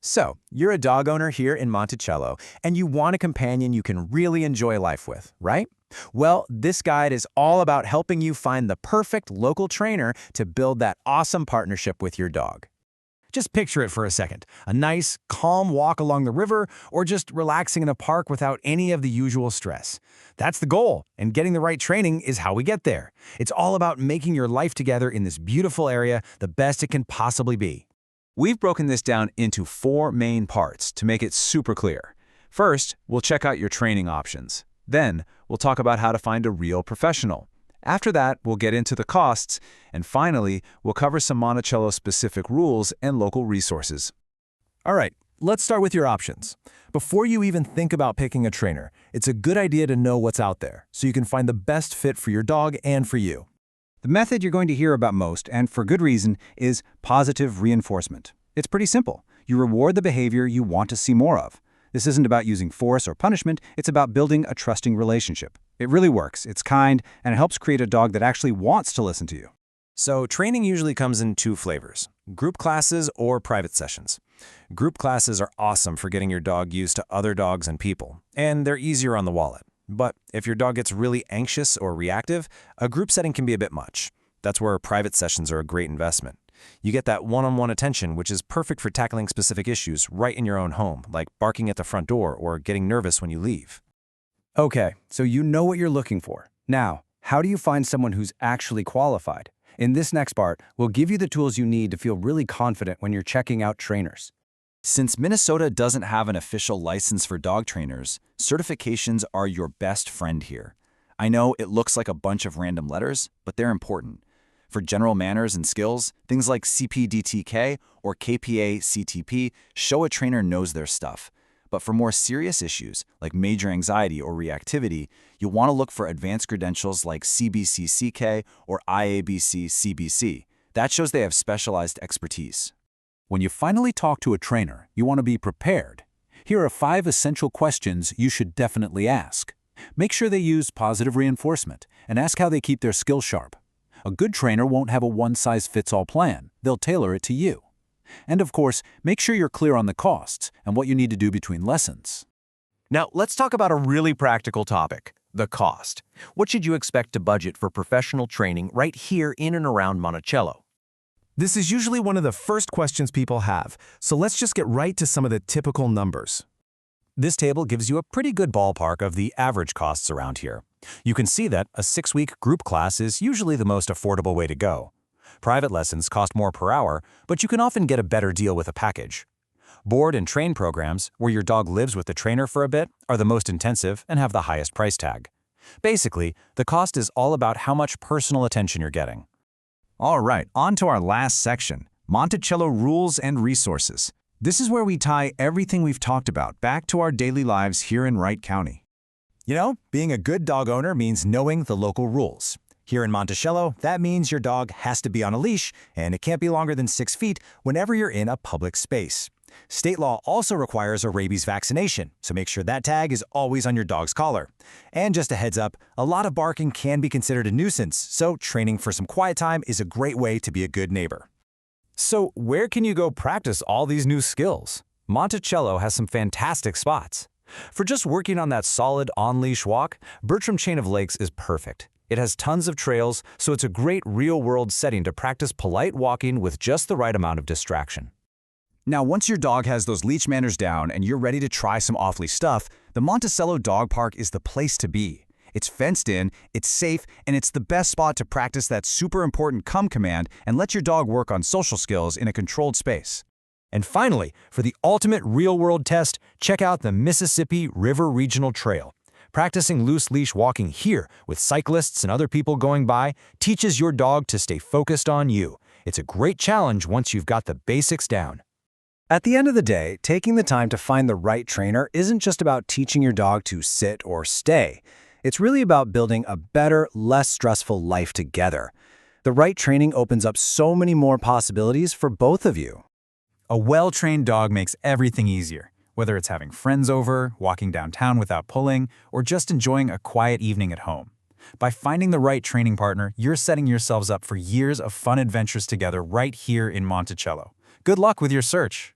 So, you're a dog owner here in Monticello, and you want a companion you can really enjoy life with, right? Well, this guide is all about helping you find the perfect local trainer to build that awesome partnership with your dog. Just picture it for a second. A nice, calm walk along the river, or just relaxing in a park without any of the usual stress. That's the goal, and getting the right training is how we get there. It's all about making your life together in this beautiful area the best it can possibly be. We've broken this down into 4 main parts to make it super clear. First, we'll check out your training options. Then, we'll talk about how to find a real professional. After that, we'll get into the costs, and finally, we'll cover some Monticello-specific rules and local resources. All right, let's start with your options. Before you even think about picking a trainer, it's a good idea to know what's out there so you can find the best fit for your dog and for you. The method you're going to hear about most, and for good reason, is positive reinforcement. It's pretty simple. You reward the behavior you want to see more of. This isn't about using force or punishment, it's about building a trusting relationship. It really works, it's kind, and it helps create a dog that actually wants to listen to you. So, training usually comes in 2 flavors: group classes or private sessions. Group classes are awesome for getting your dog used to other dogs and people, and they're easier on the wallet. But if your dog gets really anxious or reactive, a group setting can be a bit much. That's where private sessions are a great investment. You get that one-on-one attention, which is perfect for tackling specific issues right in your own home, like barking at the front door or getting nervous when you leave. Okay, so you know what you're looking for. Now, how do you find someone who's actually qualified? In this next part, we'll give you the tools you need to feel really confident when you're checking out trainers. Since Minnesota doesn't have an official license for dog trainers, certifications are your best friend here. I know it looks like a bunch of random letters, but they're important. For general manners and skills, things like CPDTK or KPA-CTP show a trainer knows their stuff. But for more serious issues, like major anxiety or reactivity, you'll want to look for advanced credentials like CBC-CK or IABC-CBC. That shows they have specialized expertise. When you finally talk to a trainer, you want to be prepared. Here are 5 essential questions you should definitely ask. Make sure they use positive reinforcement and ask how they keep their skills sharp. A good trainer won't have a one-size-fits-all plan. They'll tailor it to you. And of course, make sure you're clear on the costs and what you need to do between lessons. Now, let's talk about a really practical topic: the cost. What should you expect to budget for professional training right here in and around Monticello? This is usually one of the first questions people have, so let's just get right to some of the typical numbers. This table gives you a pretty good ballpark of the average costs around here. You can see that a 6-week group class is usually the most affordable way to go. Private lessons cost more per hour, but you can often get a better deal with a package. Board and train programs, where your dog lives with the trainer for a bit, are the most intensive and have the highest price tag. Basically, the cost is all about how much personal attention you're getting. All right, on to our last section: Monticello rules and resources. This is where we tie everything we've talked about back to our daily lives here in Wright County. You know, being a good dog owner means knowing the local rules. Here in Monticello, that means your dog has to be on a leash, and it can't be longer than 6 feet whenever you're in a public space. State law also requires a rabies vaccination, so make sure that tag is always on your dog's collar. And just a heads up, a lot of barking can be considered a nuisance, so training for some quiet time is a great way to be a good neighbor. So where can you go practice all these new skills? Monticello has some fantastic spots. For just working on that solid on-leash walk, Bertram Chain of Lakes is perfect. It has tons of trails, so it's a great real-world setting to practice polite walking with just the right amount of distraction. Now, once your dog has those leash manners down and you're ready to try some off-leash stuff, the Monticello Dog Park is the place to be. It's fenced in, it's safe, and it's the best spot to practice that super important come command and let your dog work on social skills in a controlled space. And finally, for the ultimate real-world test, check out the Mississippi River Regional Trail. Practicing loose leash walking here with cyclists and other people going by teaches your dog to stay focused on you. It's a great challenge once you've got the basics down. At the end of the day, taking the time to find the right trainer isn't just about teaching your dog to sit or stay. It's really about building a better, less stressful life together. The right training opens up so many more possibilities for both of you. A well-trained dog makes everything easier, whether it's having friends over, walking downtown without pulling, or just enjoying a quiet evening at home. By finding the right training partner, you're setting yourselves up for years of fun adventures together right here in Monticello. Good luck with your search.